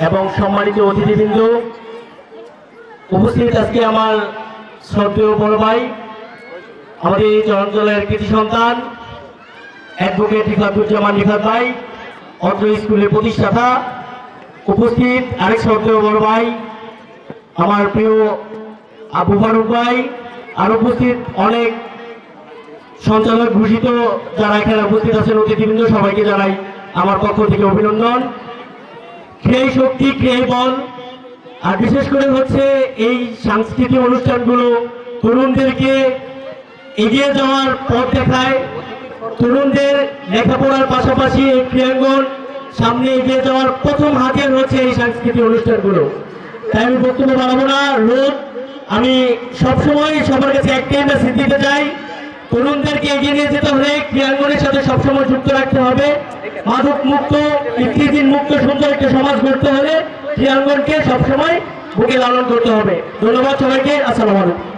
এবং সম্মানিত অতিথিবৃন্দ, উপস্থিত আজকে আমার শ্রদ্ধেয় বড় ভাই, আমাদের এই চরাঞ্চলের কৃতি সন্তান অ্যাডভোকেট রিফাতুজ্জামান রিফাত ভাই, অত্র স্কুলের প্রতিষ্ঠাতা। উপস্থিত আরেক শ্রদ্ধেয় বড় ভাই আমার প্রিয় আবু ফারুক ভাই, আর উপস্থিত অনেক সঞ্চালক ঘোষিত যারা এখানে উপস্থিত আছেন অতিথিবৃন্দ, সবাইকে জানাই আমার পক্ষ থেকে অভিনন্দন। ক্রিয়াই শক্তি, ক্রিয়াই বল। আর বিশেষ করে হচ্ছে এই সাংস্কৃতিক অনুষ্ঠানগুলো তরুণদেরকে এগিয়ে যাওয়ার পথ দেখায়, তরুণদের লেখাপড়ার পাশাপাশি এই ক্রীড়াঙ্গন সামনে এগিয়ে যাওয়ার প্রথম হাতিয়ার হচ্ছে এই সাংস্কৃতিক অনুষ্ঠানগুলো। তাই আমি বক্তব্য বাড়াবো না। আমি সবসময় সবার কাছে একটাই মেসেজ দিতে চাই, তরুণদেরকে এগিয়ে নিয়ে যেতে হলে ক্রীড়াঙ্গনের সাথে সবসময় যুক্ত রাখতে হবে। মাদক মুক্ত, ইফতিজিন মুক্ত সুন্দর একটা সমাজ গড়তে হলে ক্রীড়াঙ্গনকে সবসময় বুকে লালন করতে হবে। ধন্যবাদ সবাইকে। আসসালামু আলাইকুম।